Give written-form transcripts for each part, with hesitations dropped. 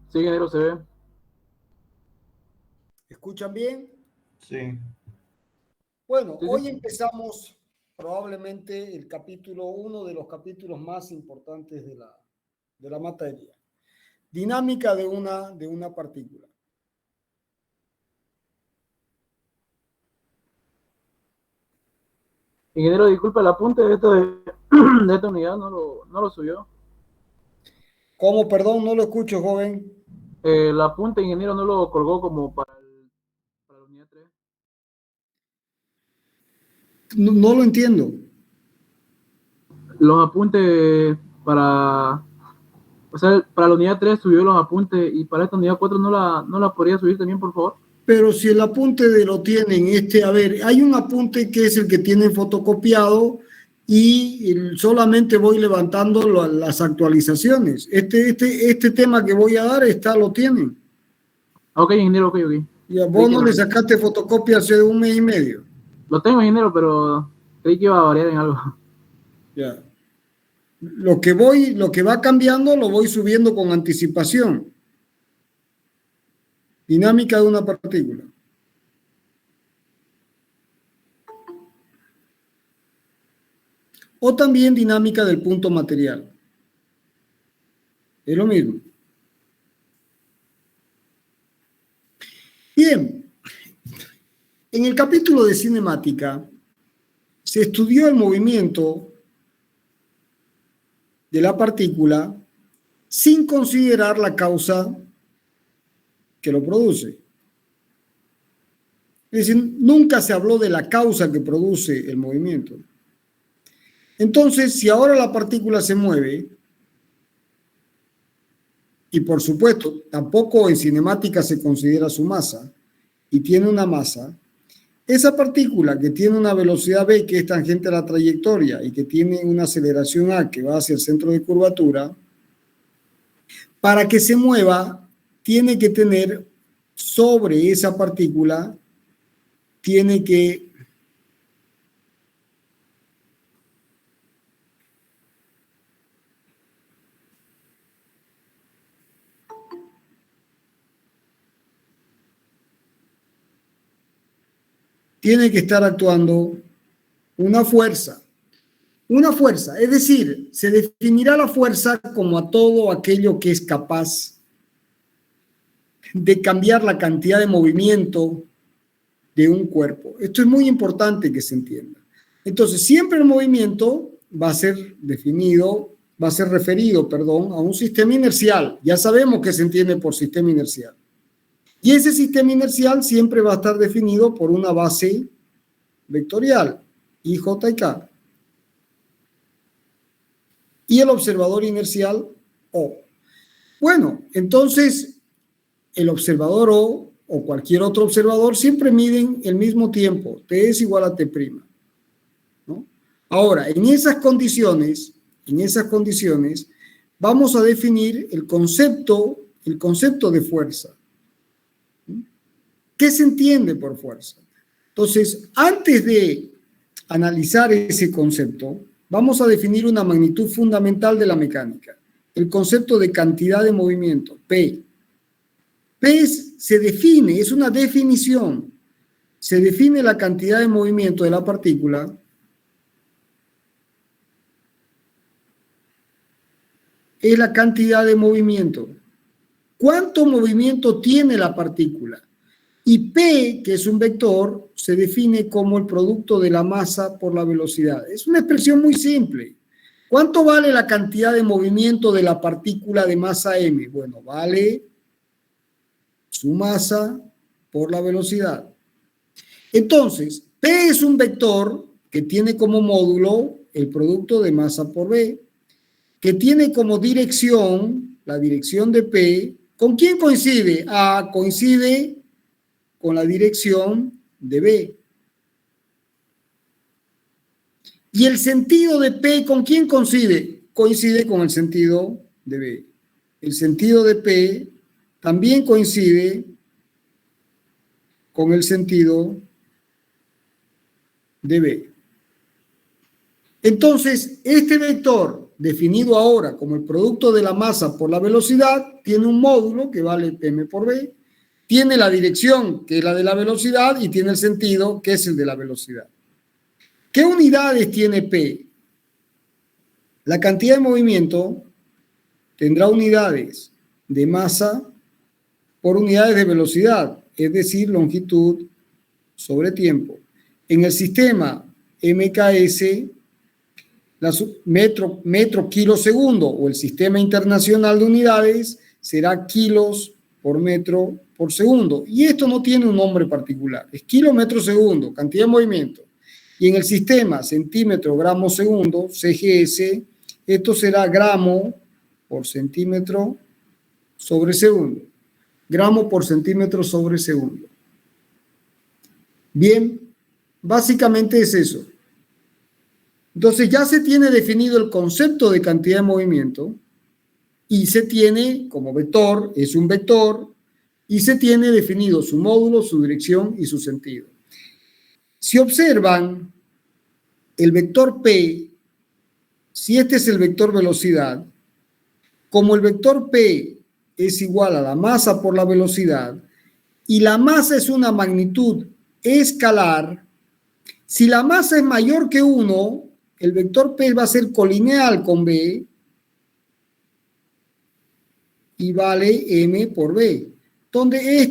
Sí, ingeniero, se ve. ¿Escuchan bien? Sí. Bueno, Sí, hoy sí. empezamos probablemente el capítulo, uno de los capítulos más importantes de la materia. Dinámica de una partícula. Ingeniero, disculpe, el apunte de esta unidad no lo subió. ¿Cómo? Perdón, no lo escucho, joven. El apunte, ingeniero, no lo colgó como para la unidad 3. No, no lo entiendo. Los apuntes para, o sea, para la unidad 3 subió los apuntes y para esta unidad 4 no la podría subir también, por favor. Pero si el apunte de lo tienen, a ver, hay un apunte que es el que tienen fotocopiado y solamente voy levantando las actualizaciones. Este tema que voy a dar lo tienen. Ok, ingeniero, ok. Y a Creí vos que no le sacaste fotocopia hace un mes y medio. lo tengo, ingeniero, pero creí que iba a variar en algo. Ya. Lo que va cambiando lo voy subiendo con anticipación. Dinámica de una partícula. O también dinámica del punto material. Es lo mismo. Bien, en el capítulo de cinemática se estudió el movimiento de la partícula sin considerar la causa que lo produce. Es decir, nunca se habló de la causa que produce el movimiento. Entonces, si ahora la partícula se mueve, y por supuesto, tampoco en cinemática se considera su masa, y tiene una masa, esa partícula que tiene una velocidad v que es tangente a la trayectoria y que tiene una aceleración a que va hacia el centro de curvatura, para que se mueva, tiene que tener sobre esa partícula, tiene que estar actuando una fuerza. Una fuerza, es decir, se definirá la fuerza como a todo aquello que es capaz de cambiar la cantidad de movimiento de un cuerpo. Esto es muy importante que se entienda. Entonces, siempre el movimiento va a ser referido, a un sistema inercial. Ya sabemos que se entiende por sistema inercial. Y ese sistema inercial siempre va a estar definido por una base vectorial, I, J y K. Y el observador inercial, O. Bueno, entonces el observador o cualquier otro observador siempre miden el mismo tiempo, T es igual a T', ¿no? Ahora, en esas condiciones, vamos a definir el concepto de fuerza. ¿Qué se entiende por fuerza? Entonces, antes de analizar ese concepto, vamos a definir una magnitud fundamental de la mecánica, el concepto de cantidad de movimiento, P. P se define, es una definición, se define la cantidad de movimiento de la partícula es la cantidad de movimiento. ¿Cuánto movimiento tiene la partícula? Y P, que es un vector, se define como el producto de la masa por la velocidad. Es una expresión muy simple. ¿Cuánto vale la cantidad de movimiento de la partícula de masa m? Bueno, vale su masa por la velocidad. Entonces, P es un vector que tiene como módulo el producto de masa por V, que tiene como dirección, la dirección de P, ¿con quién coincide? A, coincide con la dirección de B. ¿Y el sentido de P con quién coincide? Coincide con el sentido de B. El sentido de P también coincide con el sentido de B. Entonces, este vector definido ahora como el producto de la masa por la velocidad, tiene un módulo que vale m por b, tiene la dirección, que es la de la velocidad, y tiene el sentido, que es el de la velocidad. ¿Qué unidades tiene P? La cantidad de movimiento tendrá unidades de masa por unidades de velocidad, es decir, longitud sobre tiempo. En el sistema MKS, metro kilo segundo, o el sistema internacional de unidades, será kilos por metro por segundo. Y esto no tiene un nombre particular, es kilómetro segundo, cantidad de movimiento. Y en el sistema centímetro gramo segundo, CGS, esto será gramo por centímetro sobre segundo. Gramo por centímetro sobre segundo. Bien, básicamente es eso. Entonces ya se tiene definido el concepto de cantidad de movimiento y se tiene como vector, es un vector, y se tiene definido su módulo, su dirección y su sentido. Si observan, el vector P, si este es el vector velocidad, como el vector P es igual a la masa por la velocidad, y la masa es una magnitud escalar, si la masa es mayor que 1, el vector P va a ser colineal con B y vale M por B, donde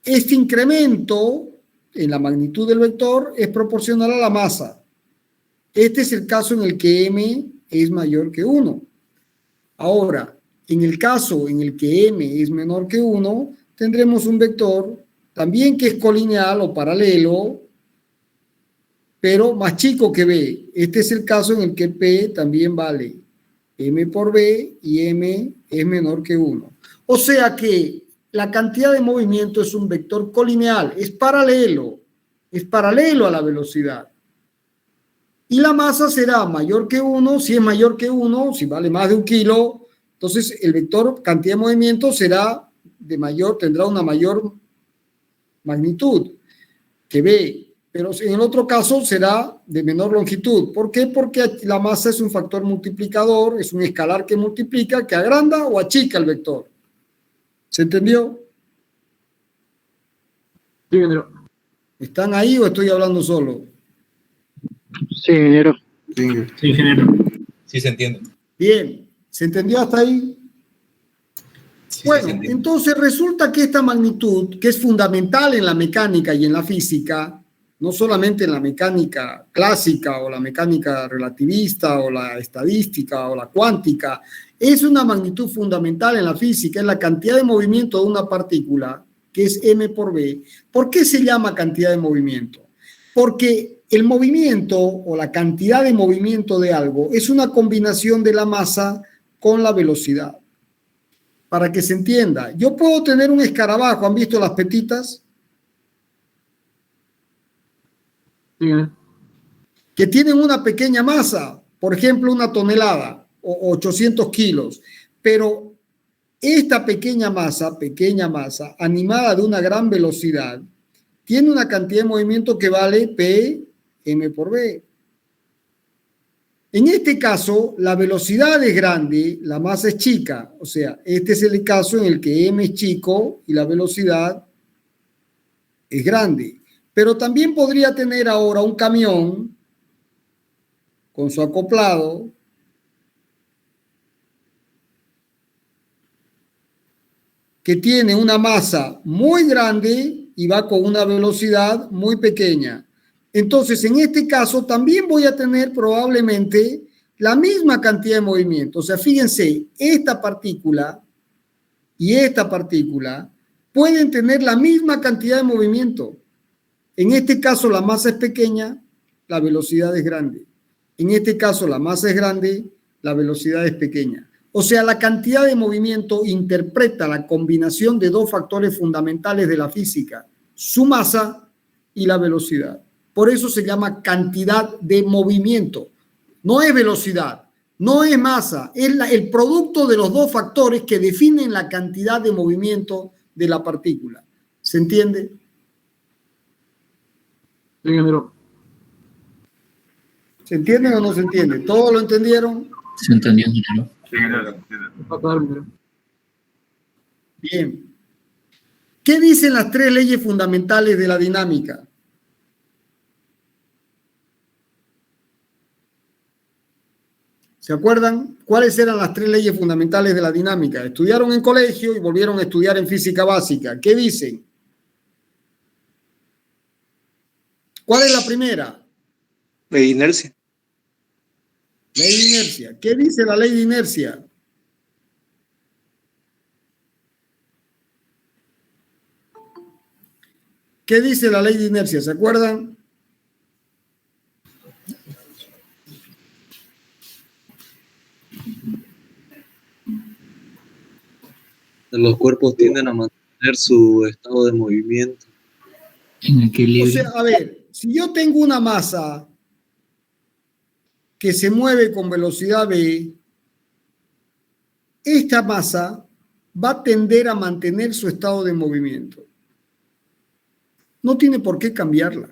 este incremento en la magnitud del vector es proporcional a la masa. Este es el caso en el que M es mayor que 1. Ahora, en el caso en el que M es menor que 1, tendremos un vector también que es colineal o paralelo, pero más chico que B. Este es el caso en el que P también vale M por B y M es menor que 1. O sea que la cantidad de movimiento es un vector colineal, es paralelo a la velocidad. Y la masa será mayor que 1, si es mayor que 1, si vale más de 1 kilo, entonces el vector cantidad de movimiento será tendrá una mayor magnitud que B. Pero en el otro caso será de menor longitud. ¿Por qué? Porque la masa es un factor multiplicador, es un escalar que multiplica, que agranda o achica el vector. ¿Se entendió? Sí, ingeniero. ¿Están ahí o estoy hablando solo? Sí, ingeniero. Sí, ingeniero. Sí, se entiende. Bien, ¿se entendió hasta ahí? Sí, Bueno, se entiende. entonces resulta que esta magnitud, que es fundamental en la mecánica y en la física, no solamente en la mecánica clásica o la mecánica relativista o la estadística o la cuántica, es una magnitud fundamental en la física, es la cantidad de movimiento de una partícula, que es m por b. ¿Por qué se llama cantidad de movimiento? Porque el movimiento o la cantidad de movimiento de algo es una combinación de la masa con la velocidad. Para que se entienda, yo puedo tener un escarabajo, ¿han visto las petitas? Sí, ingeniero. Que tienen una pequeña masa, por ejemplo, 1 tonelada o 800 kilos, pero esta pequeña masa, animada de una gran velocidad, tiene una cantidad de movimiento que vale P m por B. En este caso, la velocidad es grande, la masa es chica. O sea, este es el caso en el que m es chico y la velocidad es grande. Pero también podría tener ahora un camión con su acoplado que tiene una masa muy grande y va con una velocidad muy pequeña. Entonces, en este caso, también voy a tener probablemente la misma cantidad de movimiento. O sea, fíjense, esta partícula y esta partícula pueden tener la misma cantidad de movimiento. En este caso, la masa es pequeña, la velocidad es grande. En este caso, la masa es grande, la velocidad es pequeña. O sea, la cantidad de movimiento interpreta la combinación de dos factores fundamentales de la física, su masa y la velocidad. Por eso se llama cantidad de movimiento. No es velocidad, no es masa, es el producto de los dos factores que definen la cantidad de movimiento de la partícula. ¿Se entiende? Sí, ingeniero. ¿Se entiende o no se entiende? ¿Todos lo entendieron? Se entendió, ingeniero. Para todo, ingeniero. Bien. ¿Qué dicen las tres leyes fundamentales de la dinámica? ¿Se acuerdan cuáles eran las tres leyes fundamentales de la dinámica? Estudiaron en colegio y volvieron a estudiar en física básica. ¿Qué dicen? ¿Cuál es la primera? Ley de inercia. Ley de inercia. ¿Qué dice la ley de inercia? ¿Qué dice la ley de inercia? ¿Se acuerdan? Los cuerpos tienden a mantener su estado de movimiento. En O equilibrio. sea, a ver, si yo tengo una masa que se mueve con velocidad v, esta masa va a tender a mantener su estado de movimiento. No tiene por qué cambiarla,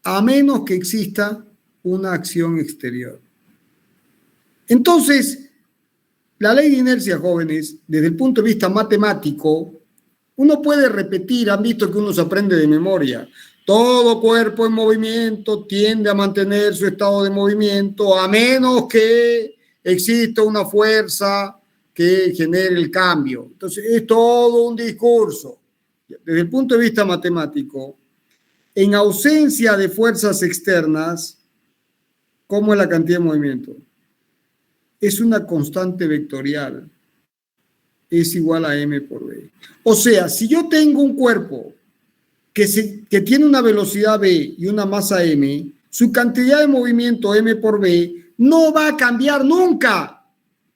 a menos que exista una acción exterior. Entonces, la ley de inercia, jóvenes, desde el punto de vista matemático, uno puede repetir, han visto que uno se aprende de memoria. Todo cuerpo en movimiento tiende a mantener su estado de movimiento a menos que exista una fuerza que genere el cambio. Entonces, es todo un discurso. Desde el punto de vista matemático, en ausencia de fuerzas externas, ¿cómo es la cantidad de movimiento? Es una constante vectorial. Es igual a m por v. O sea, si yo tengo un cuerpo que tiene una velocidad v y una masa m, su cantidad de movimiento m por v no va a cambiar nunca,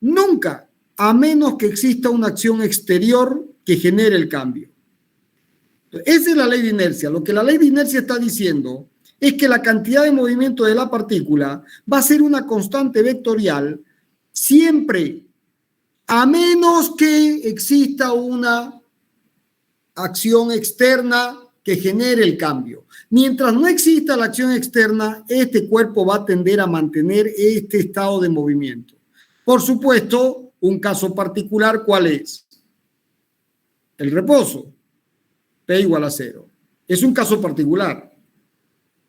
nunca, a menos que exista una acción exterior que genere el cambio. Esa es la ley de inercia. Lo que la ley de inercia está diciendo es que la cantidad de movimiento de la partícula va a ser una constante vectorial siempre, a menos que exista una acción externa que genere el cambio. Mientras no exista la acción externa, este cuerpo va a tender a mantener este estado de movimiento. Por supuesto, un caso particular, ¿cuál es? El reposo. P igual a 0. Es un caso particular.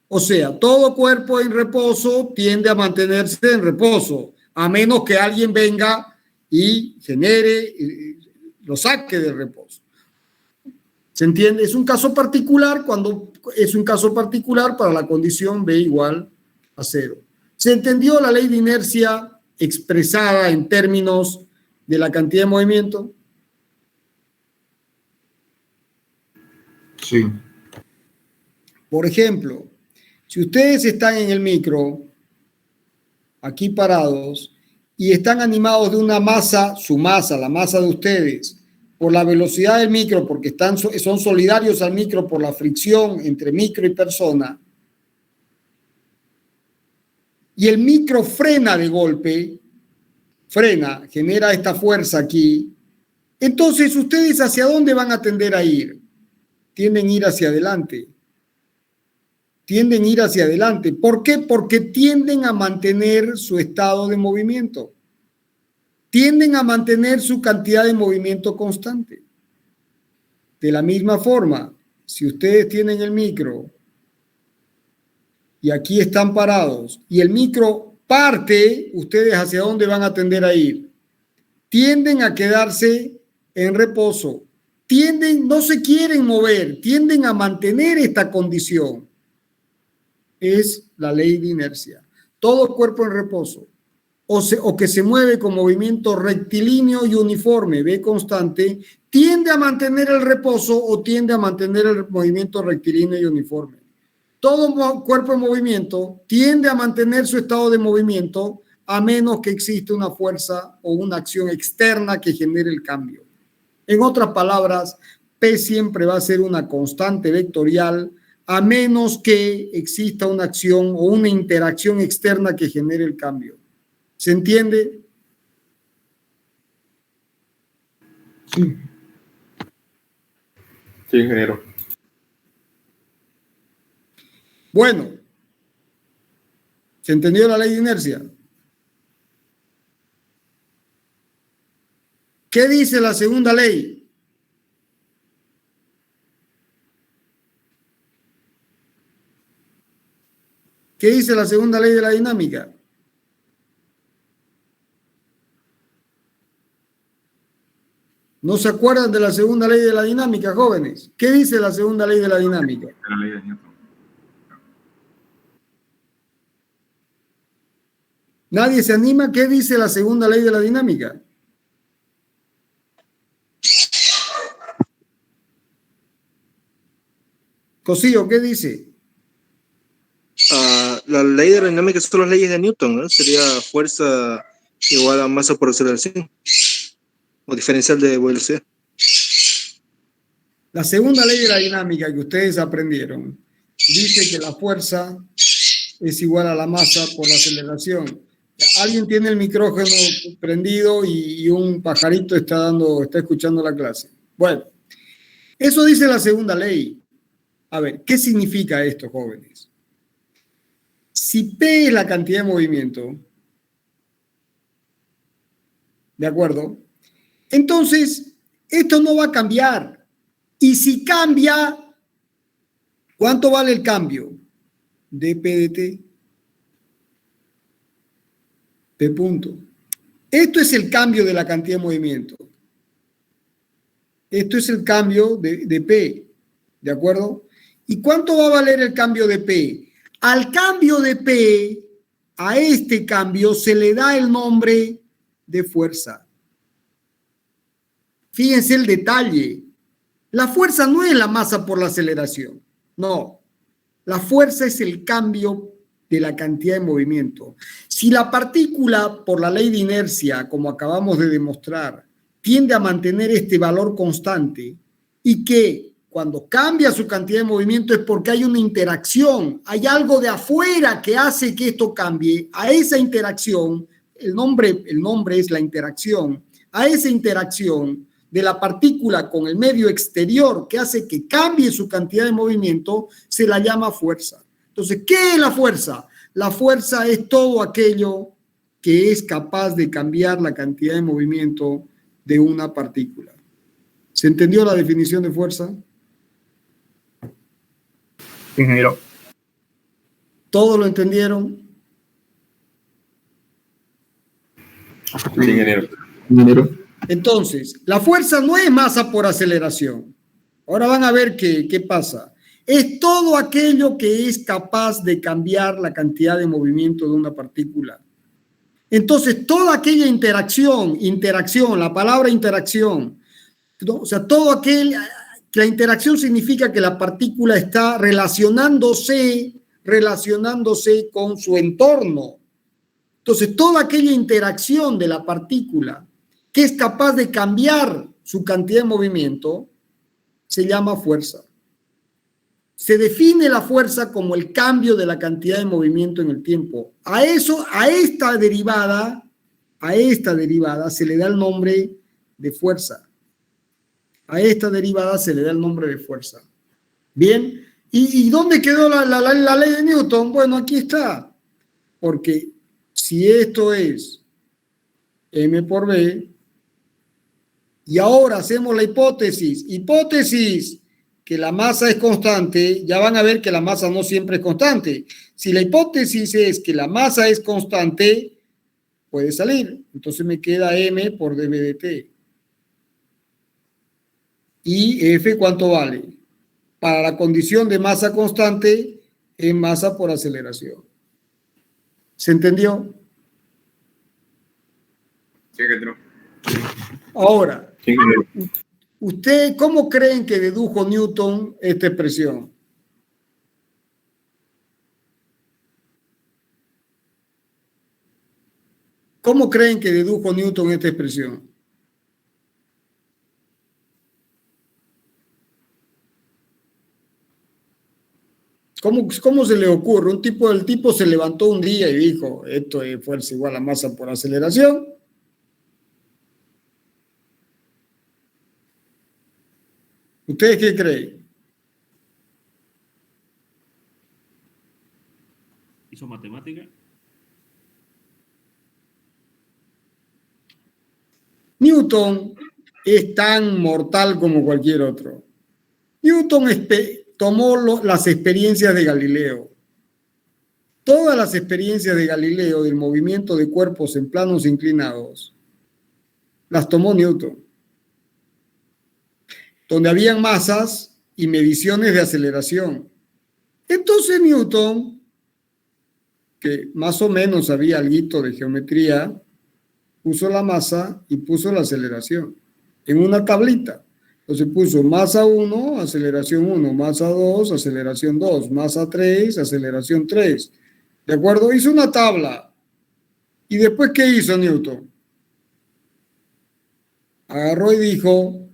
O sea, todo cuerpo en reposo tiende a mantenerse en reposo, a menos que alguien venga y genere, lo saque del reposo. ¿Se entiende? Es un caso particular cuando es un caso particular para la condición B igual a 0. ¿Se entendió la ley de inercia expresada en términos de la cantidad de movimiento? Sí. Por ejemplo, si ustedes están en el micro, aquí parados, y están animados de una masa, su masa, la masa de ustedes, por la velocidad del micro, porque son solidarios al micro por la fricción entre micro y persona, y el micro frena de golpe, frena, genera esta fuerza aquí, entonces ustedes ¿hacia dónde van a tender a ir? Tienden a ir hacia adelante. Tienden a ir hacia adelante. ¿Por qué? Porque tienden a mantener su estado de movimiento. Tienden a mantener su cantidad de movimiento constante. De la misma forma, si ustedes tienen el micro y aquí están parados y el micro parte, ¿ustedes hacia dónde van a tender a ir? Tienden a quedarse en reposo. No se quieren mover, tienden a mantener esta condición. Es la ley de inercia. Todo cuerpo en reposo o que se mueve con movimiento rectilíneo y uniforme, V constante, tiende a mantener el reposo o tiende a mantener el movimiento rectilíneo y uniforme. Todo cuerpo en movimiento tiende a mantener su estado de movimiento a menos que exista una fuerza o una acción externa que genere el cambio. En otras palabras, P siempre va a ser una constante vectorial a menos que exista una acción o una interacción externa que genere el cambio. ¿Se entiende? Sí. Sí, ingeniero. Bueno, ¿Se entendió la ley de inercia? ¿Qué dice la segunda ley? ¿Qué dice la segunda ley de la dinámica? ¿No se acuerdan de la segunda ley de la dinámica, jóvenes? ¿Qué dice la segunda ley de la dinámica? La ley de Newton. ¿Nadie se anima? ¿Qué dice la segunda ley de la dinámica? Cosío, ¿qué dice? La ley de la dinámica son las leyes de Newton, ¿no? Sería fuerza igual a masa por aceleración, o diferencial de velocidad. La segunda ley de la dinámica que ustedes aprendieron dice que la fuerza es igual a la masa por la aceleración. Alguien tiene el micrófono prendido y un pajarito está escuchando la clase. Bueno, eso dice la segunda ley. A ver, ¿qué significa esto, jóvenes? Si P es la cantidad de movimiento, ¿de acuerdo? Entonces, esto no va a cambiar. Y si cambia, ¿cuánto vale el cambio? dP de T. P punto. Esto es el cambio de la cantidad de movimiento. Esto es el cambio de P. ¿De acuerdo? ¿Y cuánto va a valer el cambio de P? Al cambio de P, a este cambio se le da el nombre de fuerza. Fíjense el detalle. La fuerza no es la masa por la aceleración. No. La fuerza es el cambio de la cantidad de movimiento. Si la partícula, por la ley de inercia, como acabamos de demostrar, tiende a mantener este valor constante y que cuando cambia su cantidad de movimiento es porque hay una interacción, hay algo de afuera que hace que esto cambie, a esa interacción, el nombre es la interacción, a esa interacción de la partícula con el medio exterior que hace que cambie su cantidad de movimiento, se la llama fuerza. Entonces, ¿qué es la fuerza? La fuerza es todo aquello que es capaz de cambiar la cantidad de movimiento de una partícula. ¿Se entendió la definición de fuerza? Ingeniero. ¿Todos lo entendieron? Sí, ingeniero. Entonces, la fuerza no es masa por aceleración. Ahora van a ver qué pasa. Es todo aquello que es capaz de cambiar la cantidad de movimiento de una partícula. Entonces, toda aquella interacción, la palabra interacción, ¿no? O sea, la interacción significa que la partícula está relacionándose con su entorno. Entonces, toda aquella interacción de la partícula que es capaz de cambiar su cantidad de movimiento se llama fuerza. Se define la fuerza como el cambio de la cantidad de movimiento en el tiempo. A esta derivada se le da el nombre de fuerza. A esta derivada se le da el nombre de fuerza. Bien, ¿y dónde quedó la ley de Newton? Bueno, aquí está. Porque si esto es m por b, y ahora hacemos la hipótesis que la masa es constante, ya van a ver que la masa no siempre es constante. Si la hipótesis es que la masa es constante, puede salir. Entonces me queda m por dv de t. ¿Y f cuánto vale? Para la condición de masa constante, es masa por aceleración. ¿Se entendió? Sí, ingeniero. Ahora, Sí, ingeniero. ¿usted cómo creen que dedujo Newton esta expresión? ¿Cómo creen que dedujo Newton esta expresión? ¿Cómo se le ocurre? El tipo se levantó un día y dijo, esto es fuerza igual a masa por aceleración. ¿Ustedes qué creen? ¿Hizo matemática? Newton es tan mortal como cualquier otro. Newton tomó las experiencias de Galileo. Todas las experiencias de Galileo del movimiento de cuerpos en planos inclinados las tomó Newton, donde habían masas y mediciones de aceleración. Entonces Newton, que más o menos sabía algo de geometría, puso la masa y puso la aceleración en una tablita. Entonces puso masa 1, aceleración 1, masa 2, aceleración 2, masa 3, aceleración 3. ¿De acuerdo? Hizo una tabla. ¿Y después qué hizo Newton? Agarró y dijo,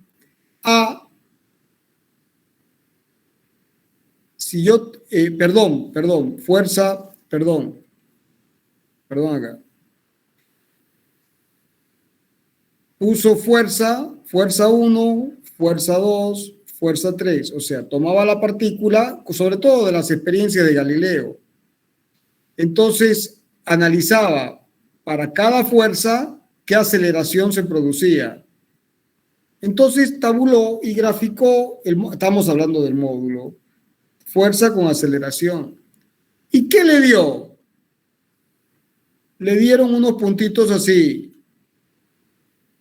si yo, perdón acá. Puso fuerza 1, fuerza 2, fuerza 3. O sea, tomaba la partícula, sobre todo de las experiencias de Galileo. Entonces, analizaba para cada fuerza qué aceleración se producía. Entonces, tabuló y graficó, estamos hablando del módulo, fuerza con aceleración. ¿Y qué le dio? Le dieron unos puntitos así.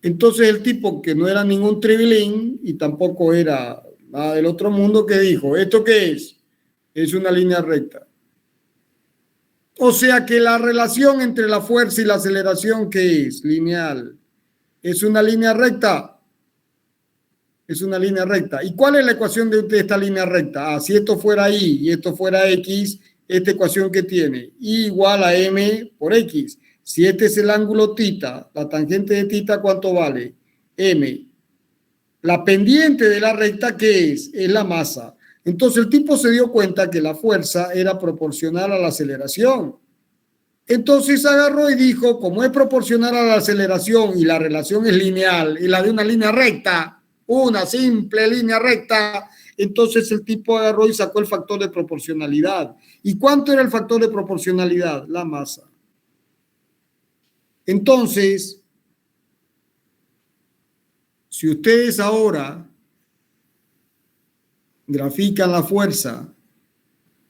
Entonces el tipo, que no era ningún tribilín y tampoco era nada del otro mundo, que dijo, ¿esto qué es? Es una línea recta. O sea que la relación entre la fuerza y la aceleración, ¿qué es? Lineal. ¿Es una línea recta? Es una línea recta. ¿Y cuál es la ecuación de esta línea recta? Si esto fuera Y y esto fuera X, ¿esta ecuación qué tiene? Y igual a M por X. Si este es el ángulo tita, la tangente de tita, ¿cuánto vale? M. La pendiente de la recta, ¿qué es? Es la masa. Entonces el tipo se dio cuenta que la fuerza era proporcional a la aceleración. Entonces agarró y dijo, como es proporcional a la aceleración y la relación es lineal, y la de una línea recta, una simple línea recta, entonces el tipo agarró y sacó el factor de proporcionalidad. ¿Y cuánto era el factor de proporcionalidad? La masa. Entonces, si ustedes ahora grafican la fuerza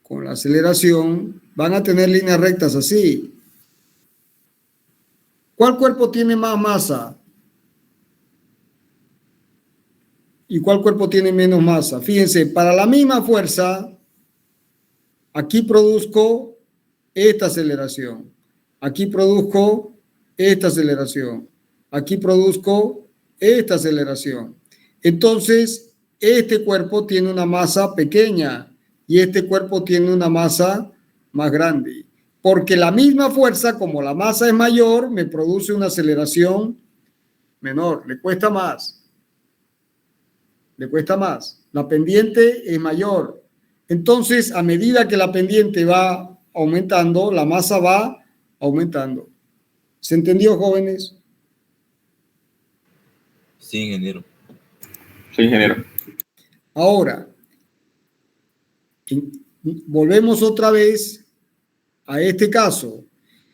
con la aceleración, van a tener líneas rectas así. ¿Cuál cuerpo tiene más masa? ¿Y cuál cuerpo tiene menos masa? Fíjense, para la misma fuerza, aquí produzco esta aceleración. Aquí produzco esta aceleración. Aquí produzco esta aceleración. Entonces, este cuerpo tiene una masa pequeña y este cuerpo tiene una masa más grande. Porque la misma fuerza, como la masa es mayor, me produce una aceleración menor. Le cuesta más. Le cuesta más. La pendiente es mayor. Entonces, a medida que la pendiente va aumentando, la masa va aumentando. ¿Se entendió, jóvenes? Sí, ingeniero. Sí, ingeniero. Ahora, volvemos otra vez a este caso,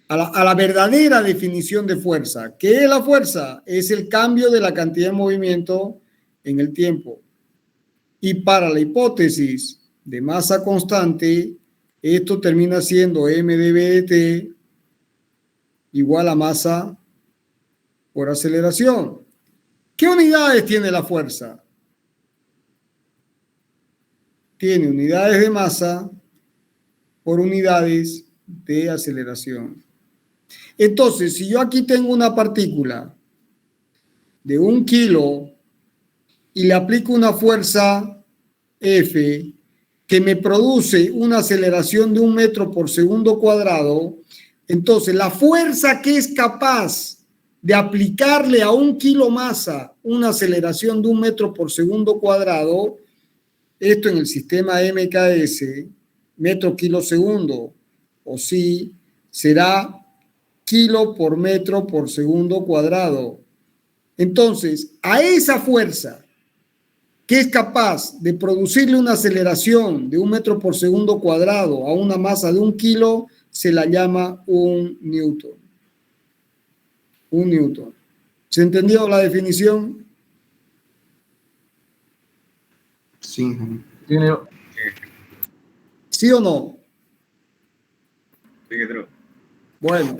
a la verdadera definición de fuerza. ¿Qué es la fuerza? Es el cambio de la cantidad de movimiento en el tiempo. Y para la hipótesis de masa constante, esto termina siendo m dv de t igual a masa por aceleración. ¿Qué unidades tiene la fuerza? Tiene unidades de masa por unidades de aceleración. Entonces, si yo aquí tengo una partícula de 1 kilo y le aplico una fuerza F que me produce una aceleración de 1 metro por segundo cuadrado, entonces la fuerza que es capaz de aplicarle a 1 kilo masa una aceleración de 1 metro por segundo cuadrado, esto en el sistema MKS, metro kilo segundo, o sí, será kilo por metro por segundo cuadrado. Entonces, a esa fuerza que es capaz de producirle una aceleración de 1 metro por segundo cuadrado a una masa de 1 kilo, se la llama un newton. Un newton. ¿Se entendió la definición? Sí, ingeniero. Sí, ingeniero. ¿Sí o no? Sí, ingeniero. Bueno,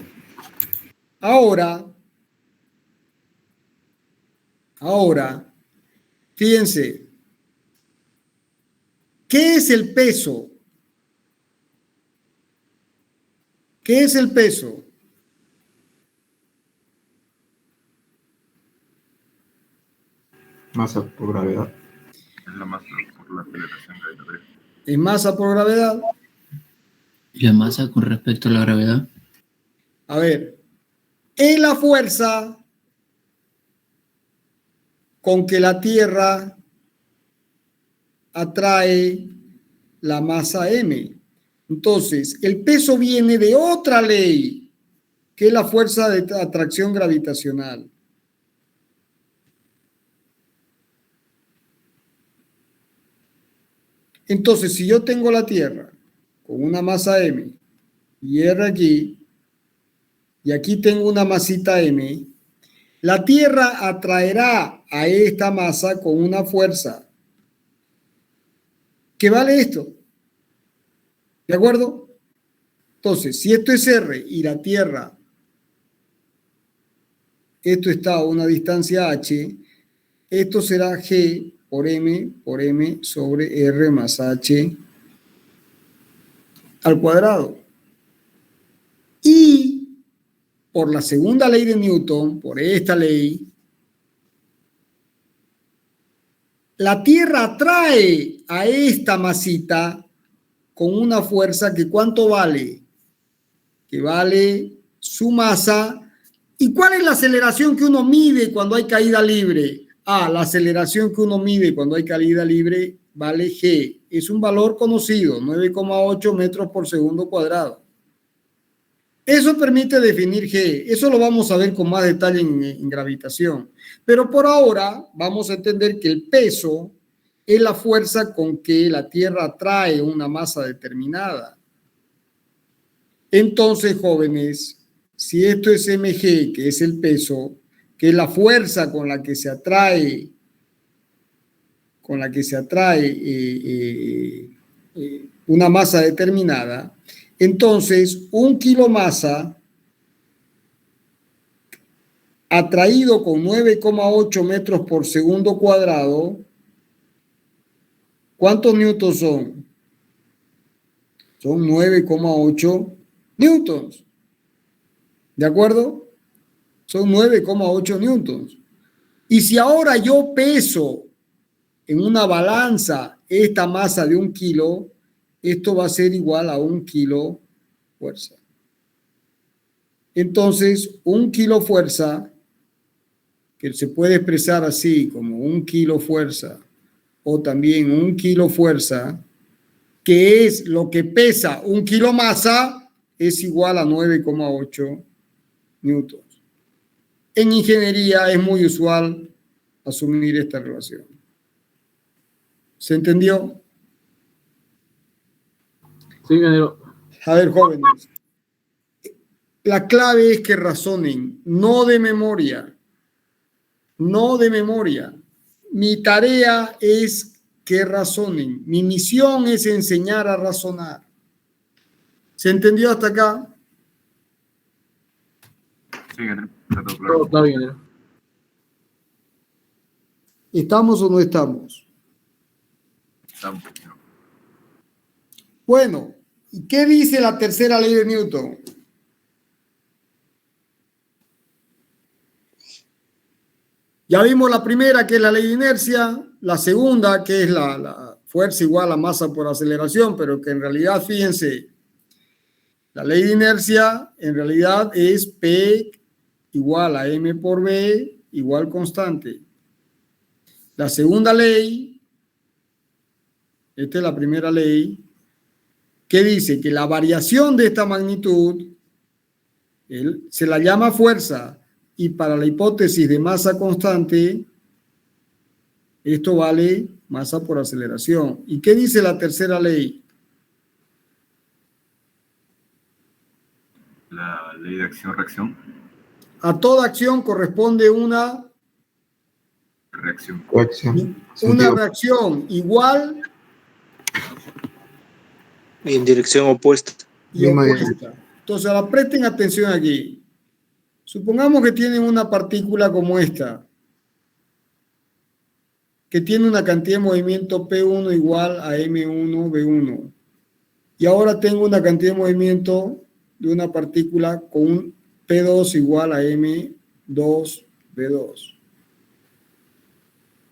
ahora, fíjense, ¿qué es el peso? ¿Qué es el peso? Masa por gravedad. Es la masa por la aceleración gravitatoria. ¿Es masa por gravedad? ¿Y la masa con respecto a la gravedad? A ver, es la fuerza con que la Tierra atrae la masa M. Entonces, el peso viene de otra ley, que es la fuerza de atracción gravitacional. Entonces, si yo tengo la Tierra con una masa M y R aquí, y aquí tengo una masita M, la Tierra atraerá a esta masa con una fuerza. ¿Qué vale esto? ¿De acuerdo? Entonces, si esto es R y la Tierra, esto está a una distancia H, esto será G por M sobre R más H al cuadrado. Y por la segunda ley de Newton, por esta ley, la Tierra atrae a esta masita con una fuerza que ¿cuánto vale? Que vale su masa. ¿Y cuál es la aceleración que uno mide cuando hay caída libre? La aceleración que uno mide cuando hay caída libre vale G. Es un valor conocido, 9,8 metros por segundo cuadrado. Eso permite definir G. Eso lo vamos a ver con más detalle en gravitación. Pero por ahora vamos a entender que el peso es la fuerza con que la Tierra atrae una masa determinada. Entonces, jóvenes, si esto es mg, que es el peso, que es la fuerza con la que se atrae, una masa determinada, entonces un kilomasa atraído con 9,8 metros por segundo cuadrado, ¿cuántos newtons son? Son 9,8 newtons. ¿De acuerdo? Son 9,8 newtons. Y si ahora yo peso en una balanza esta masa de 1 kilo, esto va a ser igual a 1 kilo fuerza. Entonces, 1 kilo fuerza, que se puede expresar así como 1 kilo fuerza, o también 1 kilo fuerza, que es lo que pesa 1 kilo masa, es igual a 9,8 newtons. En ingeniería es muy usual asumir esta relación. ¿Se entendió? Sí, ingeniero. A ver, jóvenes. La clave es que razonen, no de memoria. No de memoria. Mi tarea es que razonen. Mi misión es enseñar a razonar. ¿Se entendió hasta acá? Sí, ingeniero. Está todo claro. Todo claro, ingeniero. ¿Estamos o no estamos? Estamos, ingeniero. Bueno, ¿y qué dice la tercera ley de Newton? Ya vimos la primera, que es la ley de inercia, la segunda, que es la fuerza igual a masa por aceleración, pero que en realidad, fíjense, la ley de inercia en realidad es P igual a M por B igual constante. La segunda ley, esta es la primera ley, que dice que la variación de esta magnitud se la llama fuerza, y para la hipótesis de masa constante, esto vale masa por aceleración. ¿Y qué dice la tercera ley? La ley de acción-reacción. A toda acción corresponde una Reacción. reacción igual En dirección opuesta. y opuesta. Entonces, ahora presten atención aquí. Supongamos que tienen una partícula como esta, que tiene una cantidad de movimiento P1 igual a M1V1. Y ahora tengo una cantidad de movimiento de una partícula con un P2 igual a M2V2.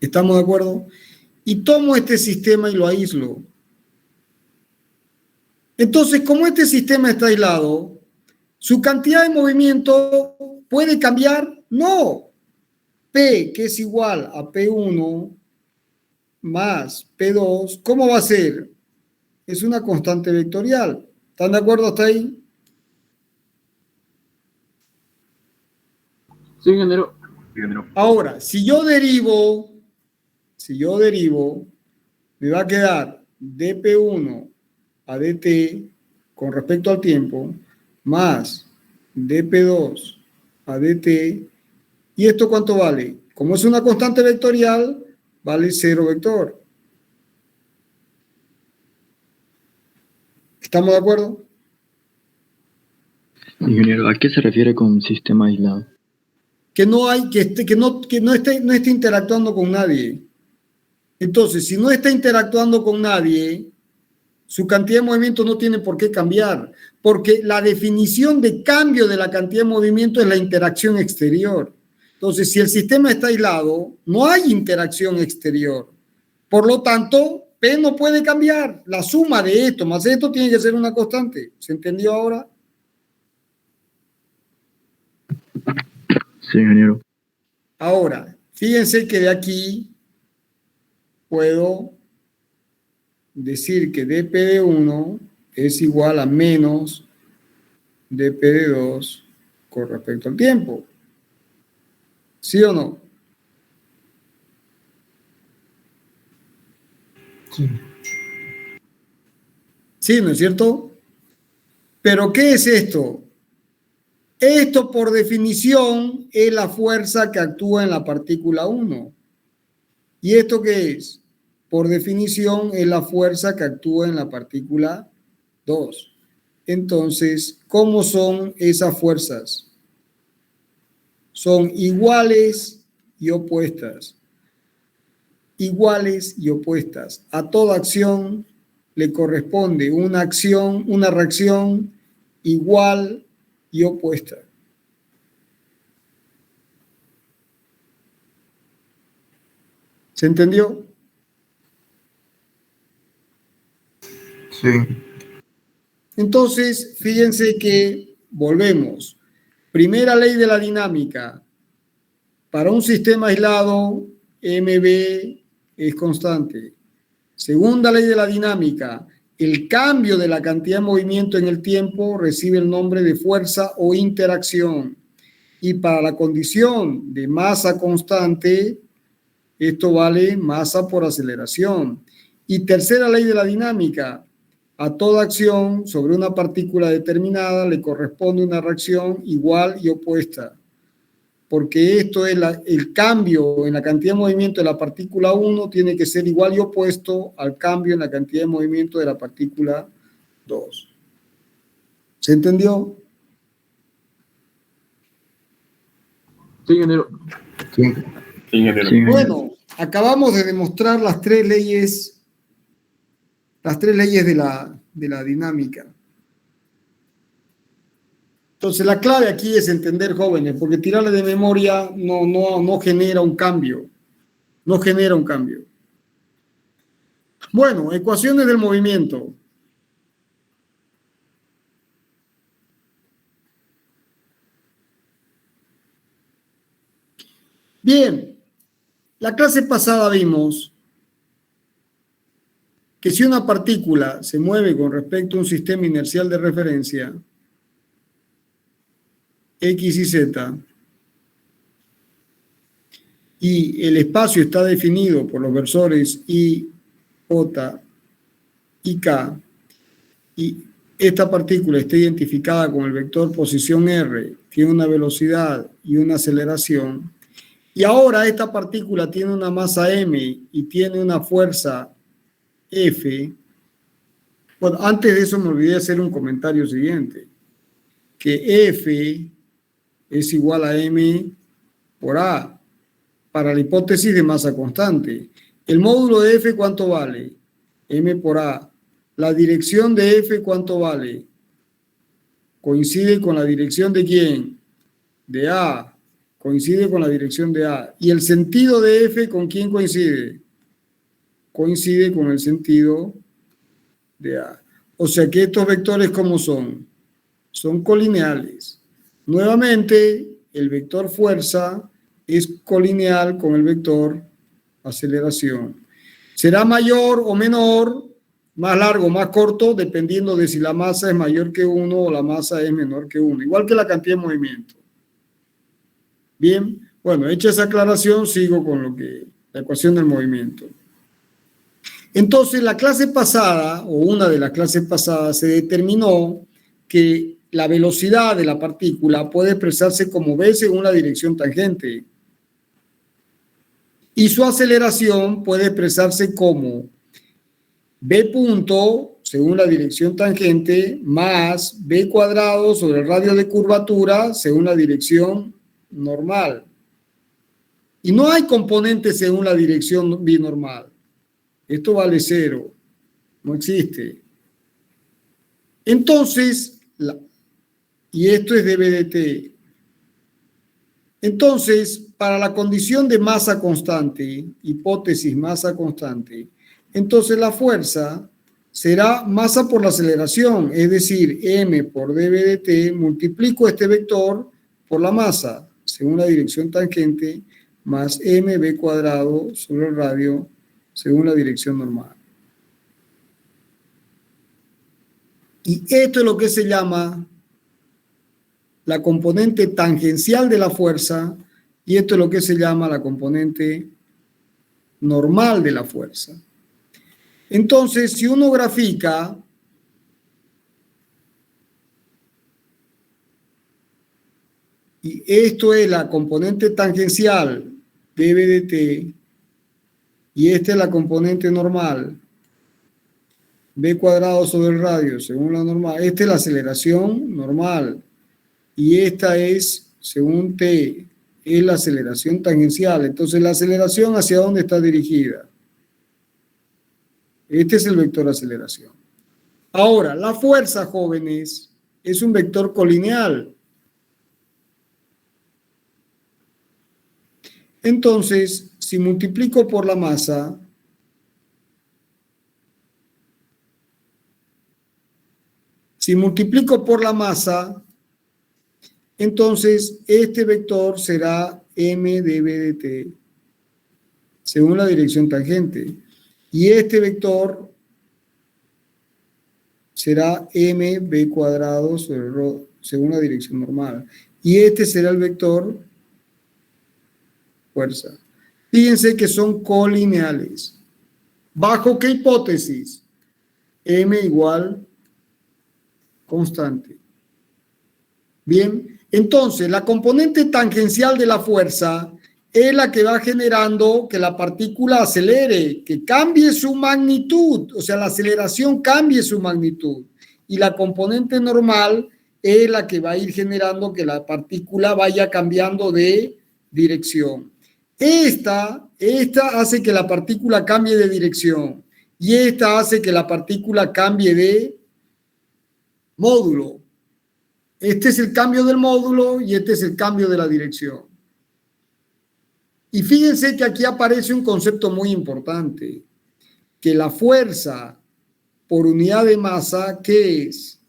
¿Estamos de acuerdo? Y tomo este sistema y lo aíslo. Entonces, como este sistema está aislado, ¿su cantidad de movimiento puede cambiar? No. P, que es igual a P1 más P2, ¿cómo va a ser? Es una constante vectorial. ¿Están de acuerdo hasta ahí? Sí, ingeniero. Sí, ingeniero. Ahora, si yo derivo, me va a quedar dP1 a dt con respecto al tiempo, más dP2 a dt. ¿Y esto cuánto vale? Como es una constante vectorial, vale 0 vector. ¿Estamos de acuerdo? Ingeniero, ¿a qué se refiere con sistema aislado? Que no esté interactuando con nadie. Entonces, si no está interactuando con nadie, su cantidad de movimiento no tiene por qué cambiar, porque la definición de cambio de la cantidad de movimiento es la interacción exterior. Entonces, si el sistema está aislado, no hay interacción exterior. Por lo tanto, P no puede cambiar. La suma de esto más esto tiene que ser una constante. ¿Se entendió ahora? Sí, ingeniero. Ahora, fíjense que de aquí puedo decir que dP de 1 es igual a menos dP de 2 con respecto al tiempo. ¿Sí o no? Sí. Sí, ¿no es cierto? Pero ¿qué es esto? Esto, por definición, es la fuerza que actúa en la partícula 1. ¿Y esto qué es? Por definición, es la fuerza que actúa en la partícula 2. Entonces, ¿cómo son esas fuerzas? Son iguales y opuestas. Iguales y opuestas. A toda acción le corresponde una reacción igual y opuesta. ¿Se entendió? Sí. Entonces, fíjense que volvemos. Primera ley de la dinámica. Para un sistema aislado, MB es constante. Segunda ley de la dinámica. El cambio de la cantidad de movimiento en el tiempo recibe el nombre de fuerza o interacción. Y para la condición de masa constante, esto vale masa por aceleración. Y tercera ley de la dinámica. A toda acción sobre una partícula determinada le corresponde una reacción igual y opuesta. Porque esto es el cambio en la cantidad de movimiento de la partícula 1 tiene que ser igual y opuesto al cambio en la cantidad de movimiento de la partícula 2. ¿Se entendió? Sí, ingeniero. Sí. Sí, ingeniero. Sí, ingeniero. Bueno, acabamos de demostrar las tres leyes de la dinámica. Entonces, la clave aquí es entender, jóvenes, porque tirarle de memoria no genera un cambio. No genera un cambio. Bueno, ecuaciones del movimiento. Bien, la clase pasada vimos que si una partícula se mueve con respecto a un sistema inercial de referencia, X y Z, y el espacio está definido por los versores I, J y K, y esta partícula está identificada con el vector posición R, tiene una velocidad y una aceleración, y ahora esta partícula tiene una masa M y tiene una fuerza F. Bueno, antes de eso me olvidé hacer un comentario siguiente, que F es igual a M por A para la hipótesis de masa constante. El módulo de F, ¿cuánto vale? M por A. La dirección de F, ¿cuánto vale? Coincide con la dirección de ¿quién? De A. Coincide con la dirección de A. ¿Y el sentido de F con quién coincide? Coincide con el sentido de A. O sea que estos vectores, ¿cómo son? Son colineales. Nuevamente, el vector fuerza es colineal con el vector aceleración. ¿Será mayor o menor? Más largo, más corto, dependiendo de si la masa es mayor que 1 o la masa es menor que 1, igual que la cantidad de movimiento. Bien, bueno, hecha esa aclaración, sigo con la ecuación del movimiento. Entonces, la clase pasada, o una de las clases pasadas, se determinó que la velocidad de la partícula puede expresarse como v según la dirección tangente. Y su aceleración puede expresarse como v punto, según la dirección tangente, más v cuadrado sobre el radio de curvatura, según la dirección normal. Y no hay componentes según la dirección binormal. Esto vale 0. No existe. Entonces, y esto es dv dt. Entonces, para la condición de masa constante, hipótesis masa constante, entonces la fuerza será masa por la aceleración, es decir, m por dv dt, multiplico este vector por la masa, según la dirección tangente, más mv cuadrado sobre el radio, según la dirección normal. Y esto es lo que se llama la componente tangencial de la fuerza, y esto es lo que se llama la componente normal de la fuerza. Entonces, si uno grafica y esto es la componente tangencial dv dt y esta es la componente normal v cuadrado sobre el radio según la normal, esta es la aceleración normal y esta es, según t, es la aceleración tangencial. Entonces, la aceleración, ¿hacia dónde está dirigida? Este es el vector aceleración. Ahora, la fuerza, jóvenes, es un vector colineal. Entonces, si multiplico por la masa, entonces este vector será m dv dt, según la dirección tangente. Y este vector será mv cuadrado sobre ρ, según la dirección normal. Y este será el vector fuerza. Fíjense que son colineales. ¿Bajo qué hipótesis? M igual constante. Bien, entonces la componente tangencial de la fuerza es la que va generando que la partícula acelere, que cambie su magnitud, o sea, la aceleración cambie su magnitud. Y la componente normal es la que va a ir generando que la partícula vaya cambiando de dirección. Esta hace que la partícula cambie de dirección y esta hace que la partícula cambie de módulo. Este es el cambio del módulo y este es el cambio de la dirección. Y fíjense que aquí aparece un concepto muy importante, que la fuerza por unidad de masa, ¿qué es?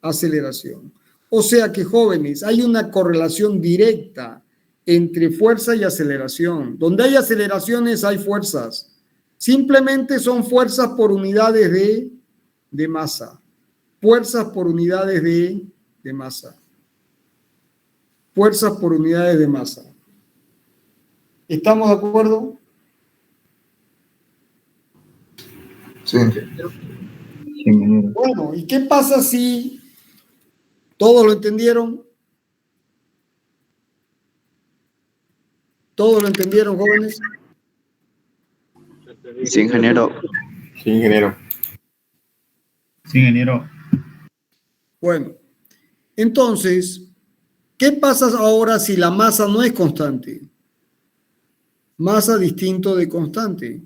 Aceleración. O sea que, jóvenes, hay una correlación directa entre fuerza y aceleración. Donde hay aceleraciones hay fuerzas. Simplemente son fuerzas por unidades de masa. Fuerzas por unidades de masa. Fuerzas por unidades de masa. ¿Estamos de acuerdo? Sí. Sí, ingeniero. Bueno, ¿y qué pasa si todos lo entendieron? ¿Todos lo entendieron, jóvenes? Sí, ingeniero. Sí, ingeniero. Sí, ingeniero. Bueno, entonces, ¿qué pasa ahora si la masa no es constante? Masa distinto de constante.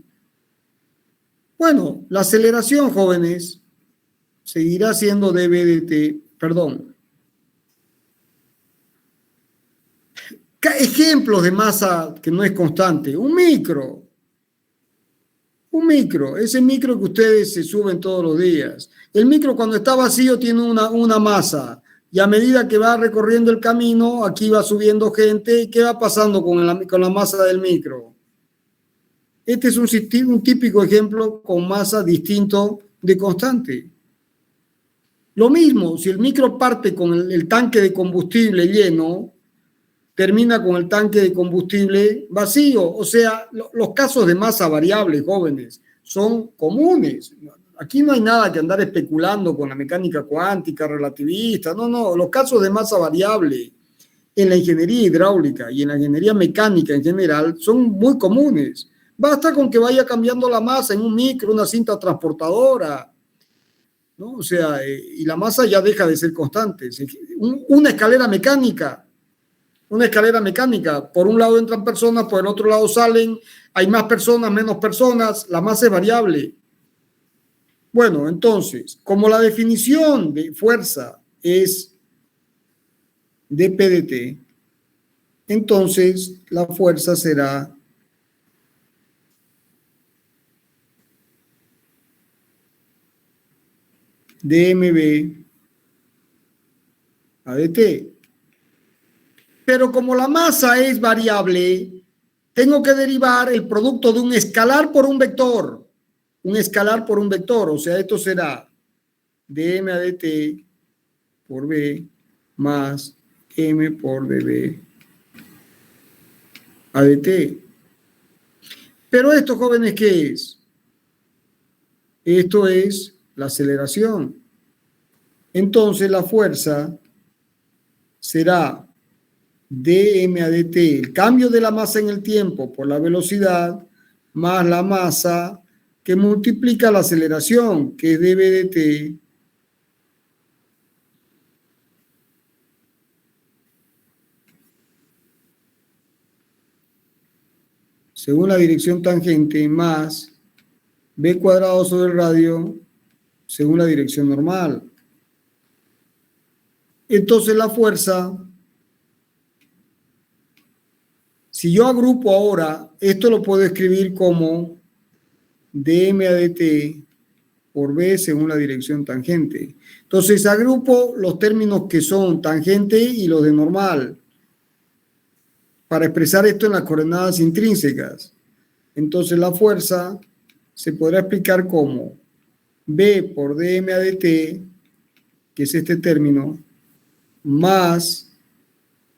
Bueno, la aceleración, jóvenes, seguirá siendo dv dt, perdón. Ejemplos de masa que no es constante. Un micro, ese micro que ustedes se suben todos los días. El micro cuando está vacío tiene una masa y a medida que va recorriendo el camino, aquí va subiendo gente. ¿Qué va pasando con la masa del micro? Este es un típico ejemplo con masa distinto de constante. Lo mismo, si el micro parte con el tanque de combustible lleno, termina con el tanque de combustible vacío. O sea, los casos de masa variable, jóvenes, son comunes. Aquí no hay nada que andar especulando con la mecánica cuántica, relativista. No, los casos de masa variable en la ingeniería hidráulica y en la ingeniería mecánica en general son muy comunes. Basta con que vaya cambiando la masa en un micro, una cinta transportadora, ¿no? O sea, y la masa ya deja de ser constante. Una escalera mecánica, por un lado entran personas, por el otro lado salen, hay más personas, menos personas, la masa es variable. Bueno, entonces, como la definición de fuerza es dp dt, entonces la fuerza será dmv a dt. Pero como la masa es variable, tengo que derivar el producto de un escalar por un vector. Un escalar por un vector, o sea, esto será dm a dt por v más m por dv a dt. Pero esto, jóvenes, ¿qué es? Esto es la aceleración. Entonces la fuerza será dm a dt, el cambio de la masa en el tiempo por la velocidad, más la masa que multiplica la aceleración, que es dv dt según la dirección tangente, más b cuadrado sobre el radio según la dirección normal. Entonces la fuerza, si yo agrupo ahora, esto lo puedo escribir como dm a dt por b según la dirección tangente. Entonces agrupo los términos que son tangente y los de normal para expresar esto en las coordenadas intrínsecas. Entonces la fuerza se podrá explicar como b por dm a dt, que es este término, más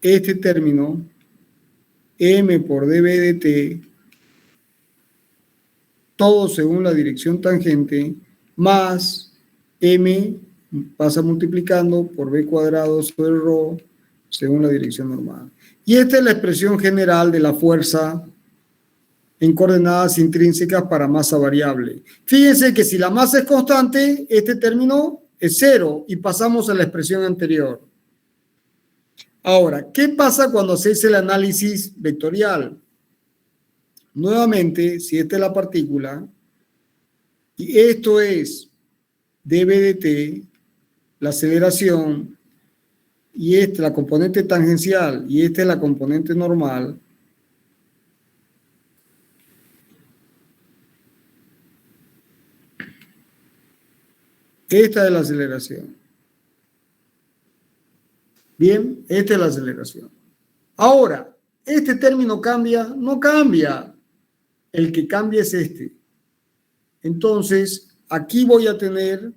este término, m por dv dt, todo según la dirección tangente, más m pasa multiplicando por b cuadrado sobre rho según la dirección normal. Y esta es la expresión general de la fuerza en coordenadas intrínsecas para masa variable. Fíjense que si la masa es constante, este término es cero y pasamos a la expresión anterior. Ahora, ¿qué pasa cuando se hace el análisis vectorial? Nuevamente, si esta es la partícula, y esto es dv dt, la aceleración, y esta es la componente tangencial, y esta es la componente normal, esta es la aceleración. Bien, esta es la aceleración. Ahora, ¿este término cambia? No cambia. El que cambia es este. Entonces, aquí voy a tener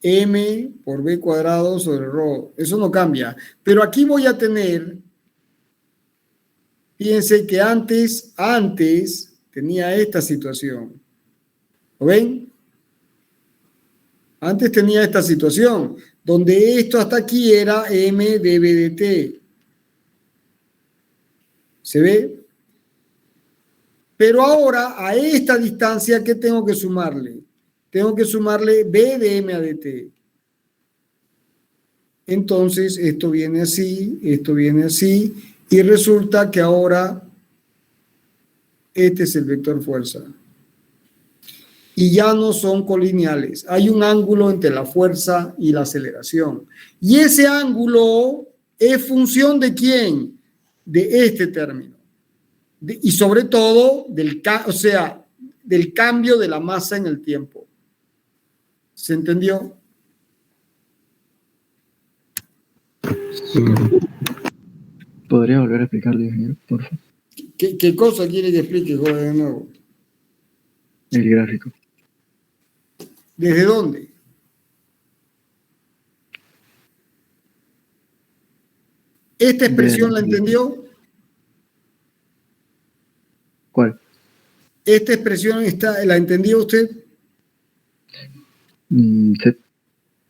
m por b cuadrado sobre rho. Eso no cambia. Pero aquí voy a tener, fíjense que antes tenía esta situación. ¿Lo ven? Antes tenía esta situación, donde esto hasta aquí era m dB de t. ¿Se ve? Pero ahora, a esta distancia, ¿qué tengo que sumarle? Tengo que sumarle b de m a dt. Entonces, esto viene así, y resulta que ahora este es el vector fuerza. Y ya no son colineales. Hay un ángulo entre la fuerza y la aceleración. Y ese ángulo es función ¿de quién? De este término. Y sobre todo, del cambio de la masa en el tiempo. ¿Se entendió? ¿Podría volver a explicarlo, ingeniero, por favor? ¿Qué cosa quiere que explique, joven, de nuevo? El gráfico. ¿Desde dónde? ¿Esta expresión la entendió? ¿Cuál? ¿Esta expresión la entendió usted? Sí.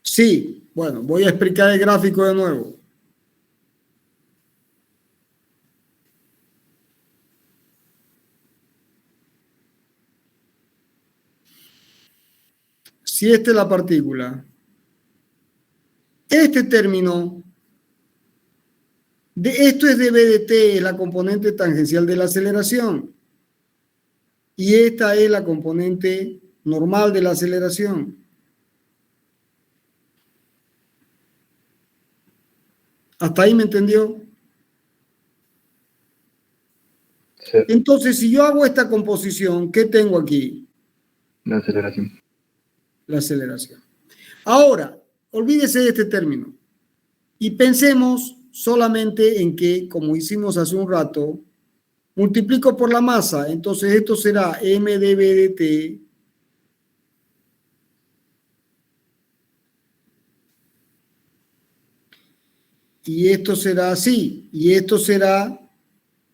Sí. Bueno, voy a explicar el gráfico de nuevo. Si esta es la partícula, este término, esto es dB de t, la componente tangencial de la aceleración. Y esta es la componente normal de la aceleración. ¿Hasta ahí me entendió? Sí. Entonces, si yo hago esta composición, ¿qué tengo aquí? La aceleración. La aceleración. Ahora, olvídese de este término y pensemos solamente en que, como hicimos hace un rato, multiplico por la masa, entonces esto será m dB de t y esto será así, y esto será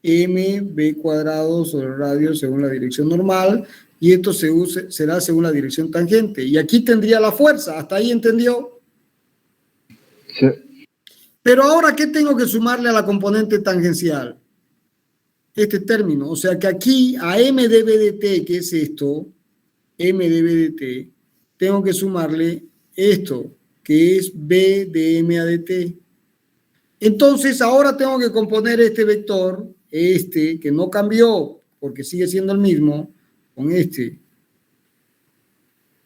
mb cuadrado sobre radio según la dirección normal, y esto será según la dirección tangente. Y aquí tendría la fuerza. ¿Hasta ahí entendió? Sí. Pero ahora, ¿qué tengo que sumarle a la componente tangencial? Este término. O sea que aquí a m dB de t, que es esto, m dB de t, tengo que sumarle esto, que es b de m a dt. Entonces, ahora tengo que componer este vector, que no cambió, porque sigue siendo el mismo, con este.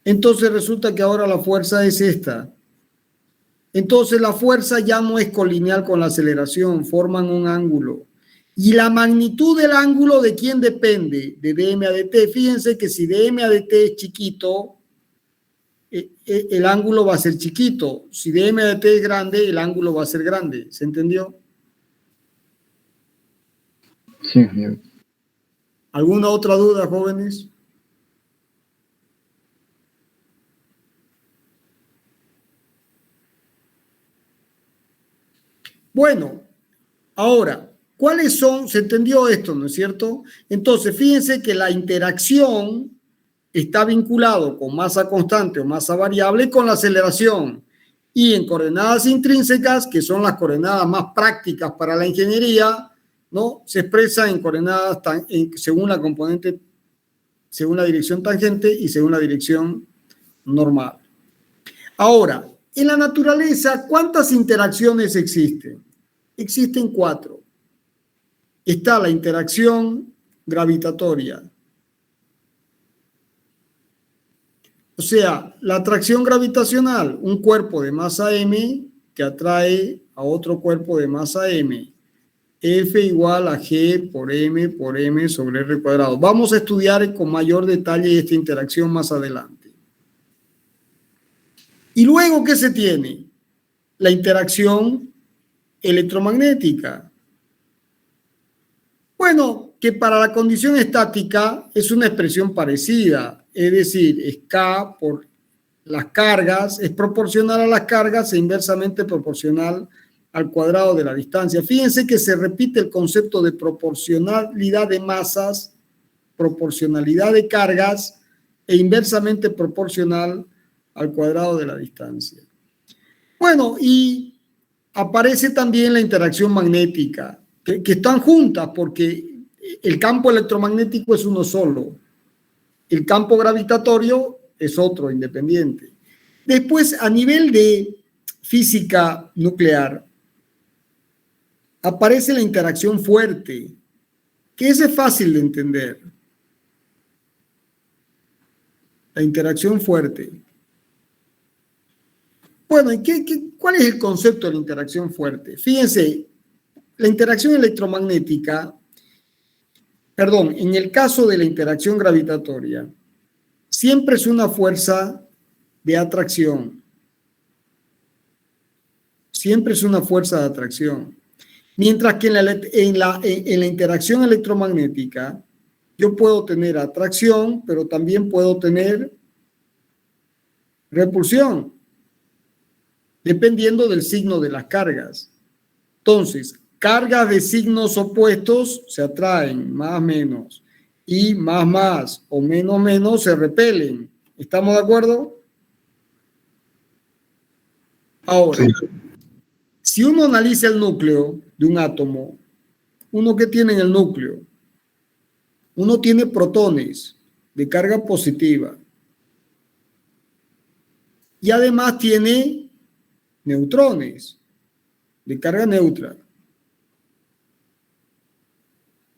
Entonces resulta que ahora la fuerza es esta. Entonces la fuerza ya no es colineal con la aceleración, forman un ángulo. Y la magnitud del ángulo, ¿de quién depende? De dm a dt. Fíjense que si dm a dt es chiquito, el ángulo va a ser chiquito. Si dm a dt es grande, el ángulo va a ser grande. ¿Se entendió? Sí, ingeniero. ¿Alguna otra duda, jóvenes? Bueno, ahora, ¿cuáles son? ¿Se entendió esto, no es cierto? Entonces, fíjense que la interacción está vinculado con masa constante o masa variable con la aceleración. Y en coordenadas intrínsecas, que son las coordenadas más prácticas para la ingeniería, ¿no? Se expresa en coordenadas según la componente, según la dirección tangente y según la dirección normal. Ahora, en la naturaleza, ¿cuántas interacciones existen? Existen 4. Está la interacción gravitatoria. O sea, la atracción gravitacional, un cuerpo de masa m que atrae a otro cuerpo de masa m. F igual a G por M sobre R cuadrado. Vamos a estudiar con mayor detalle esta interacción más adelante. Y luego, ¿qué se tiene? La interacción electromagnética. Bueno, que para la condición estática es una expresión parecida, es decir, es K por las cargas, es proporcional a las cargas e inversamente proporcional al cuadrado de la distancia. Fíjense que se repite el concepto de proporcionalidad de masas, proporcionalidad de cargas e inversamente proporcional al cuadrado de la distancia. Bueno, y aparece también la interacción magnética, que están juntas porque el campo electromagnético es uno solo. El campo gravitatorio es otro, independiente. Después, a nivel de física nuclear, aparece la interacción fuerte, que esa es fácil de entender. La interacción fuerte. Bueno, ¿cuál es el concepto de la interacción fuerte? Fíjense, la interacción electromagnética, perdón, en el caso de la interacción gravitatoria, siempre es una fuerza de atracción. Siempre es una fuerza de atracción. Mientras que en la interacción electromagnética, yo puedo tener atracción, pero también puedo tener repulsión, dependiendo del signo de las cargas. Entonces, cargas de signos opuestos se atraen, más menos, y más o menos se repelen. ¿Estamos de acuerdo? Ahora, Sí. si uno analiza el núcleo de un átomo, ¿uno qué tiene en el núcleo? Uno tiene protones de carga positiva y además tiene neutrones de carga neutra.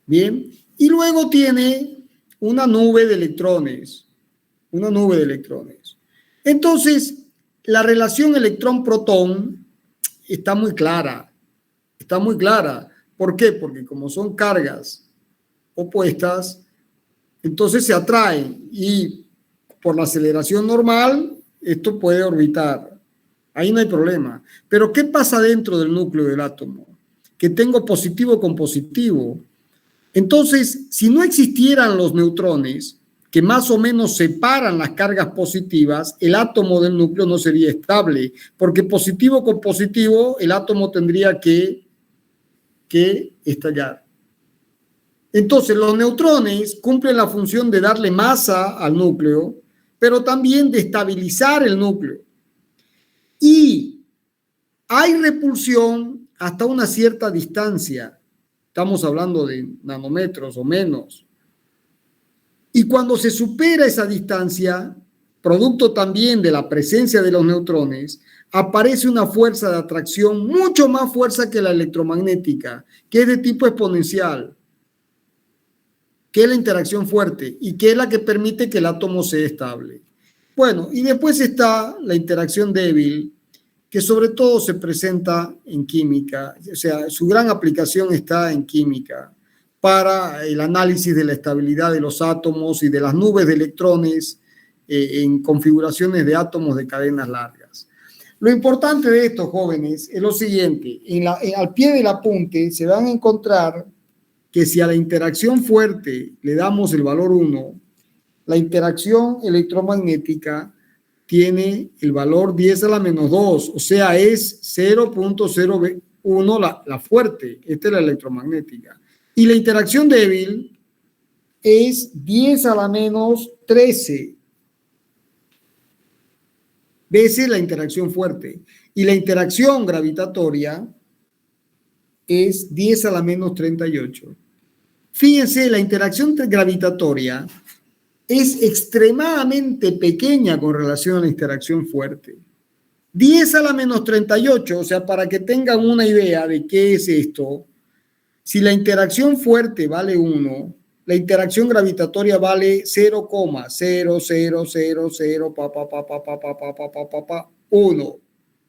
Bien, y luego tiene una nube de electrones, Entonces, la relación electrón-protón está muy clara. ¿Por qué? Porque como son cargas opuestas, entonces se atraen y por la aceleración normal, esto puede orbitar. Ahí no hay problema. Pero ¿qué pasa dentro del núcleo del átomo? Que tengo positivo con positivo. Entonces, si no existieran los neutrones, que más o menos separan las cargas positivas, el átomo del núcleo no sería estable, porque positivo con positivo, el átomo tendría que estallar. Entonces, los neutrones cumplen la función de darle masa al núcleo, pero también de estabilizar el núcleo. Y hay repulsión hasta una cierta distancia. Estamos hablando de nanómetros o menos. Y cuando se supera esa distancia, producto también de la presencia de los neutrones, aparece una fuerza de atracción mucho más fuerza que la electromagnética, que es de tipo exponencial, que es la interacción fuerte y que es la que permite que el átomo sea estable. Bueno, y después está la interacción débil, que sobre todo se presenta en química, o sea, su gran aplicación está en química, para el análisis de la estabilidad de los átomos y de las nubes de electrones en configuraciones de átomos de cadenas largas. Lo importante de esto, jóvenes, es lo siguiente. Al pie del apunte se van a encontrar que si a la interacción fuerte le damos el valor 1, la interacción electromagnética tiene el valor 10 a la menos 2, o sea, es 0.01 la fuerte. Esta es la electromagnética. Y la interacción débil es 10 a la menos 13 veces la interacción fuerte. Y la interacción gravitatoria es 10 a la menos 38. Fíjense, la interacción gravitatoria es extremadamente pequeña con relación a la interacción fuerte. 10 a la menos 38, o sea, para que tengan una idea de qué es esto, si la interacción fuerte vale 1, la interacción gravitatoria vale 0,00001.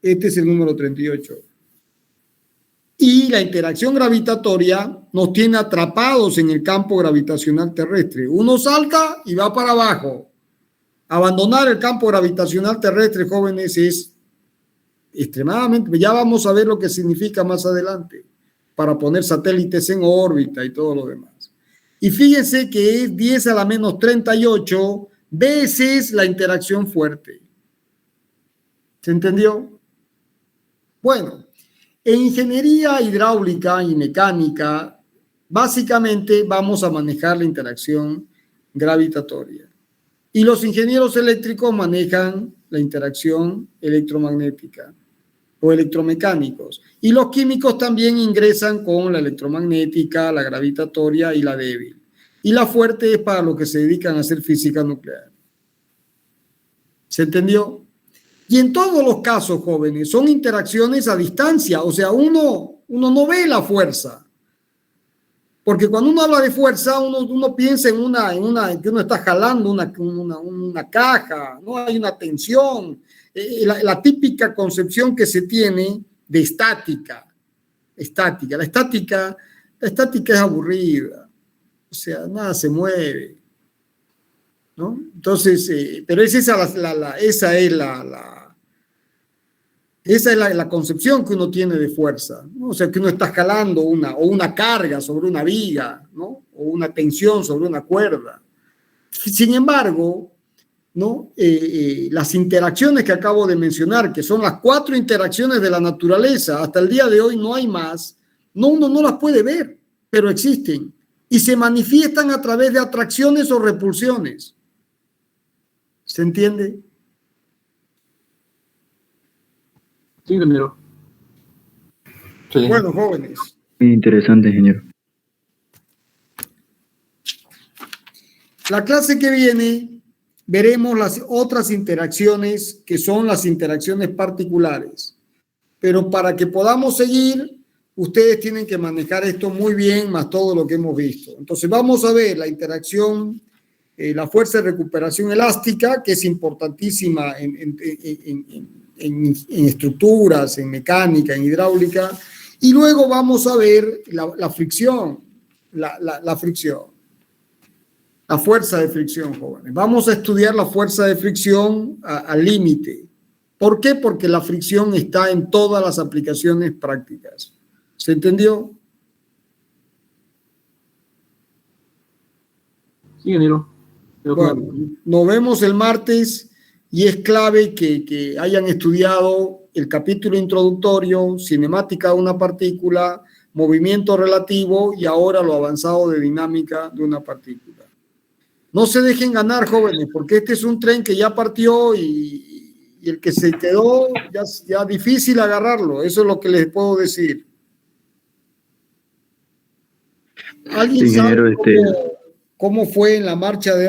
Este es el número 38. Y la interacción gravitatoria nos tiene atrapados en el campo gravitacional terrestre. Uno salta y va para abajo. Abandonar el campo gravitacional terrestre, jóvenes, es extremadamente... Ya vamos a ver lo que significa más adelante para poner satélites en órbita y todo lo demás. Y fíjense que es 10 a la menos 38 veces la interacción fuerte. ¿Se entendió? Bueno, en ingeniería hidráulica y mecánica, básicamente vamos a manejar la interacción gravitatoria. Y los ingenieros eléctricos manejan la interacción electromagnética o electromecánicos. Y los químicos también ingresan con la electromagnética, la gravitatoria y la débil. Y la fuerte es para los que se dedican a hacer física nuclear. ¿Se entendió? Y en todos los casos, jóvenes, son interacciones a distancia. O sea, uno no ve la fuerza. Porque cuando uno habla de fuerza, uno piensa en que uno está jalando una caja, ¿no? Hay una tensión. La típica concepción que se tiene de estática. La estática es aburrida. O sea, nada se mueve, ¿no? Entonces, pero esa es la concepción que uno tiene de fuerza, ¿no? O sea, que uno está jalando una carga sobre una viga, ¿no? O una tensión sobre una cuerda. Sin embargo, ¿no? Las interacciones que acabo de mencionar, que son las 4 interacciones de la naturaleza, hasta el día de hoy no hay más, uno no las puede ver, pero existen y se manifiestan a través de atracciones o repulsiones. ¿Se entiende? Sí, ingeniero. Sí. Bueno, jóvenes. Muy interesante, ingeniero. La clase que viene veremos las otras interacciones que son las interacciones particulares. Pero para que podamos seguir, ustedes tienen que manejar esto muy bien, más todo lo que hemos visto. Entonces vamos a ver la interacción, la fuerza de recuperación elástica, que es importantísima en estructuras, en mecánica, en hidráulica. Y luego vamos a ver la fricción, la fricción. La fuerza de fricción, jóvenes. Vamos a estudiar la fuerza de fricción al límite. ¿Por qué? Porque la fricción está en todas las aplicaciones prácticas. ¿Se entendió? Sí, ingeniero. Bueno, nos vemos el martes y es clave que hayan estudiado el capítulo introductorio, cinemática de una partícula, movimiento relativo y ahora lo avanzado de dinámica de una partícula. No se dejen ganar, jóvenes, porque este es un tren que ya partió y el que se quedó ya difícil agarrarlo. Eso es lo que les puedo decir. ¿Alguien sabe cómo fue en la marcha de hoy?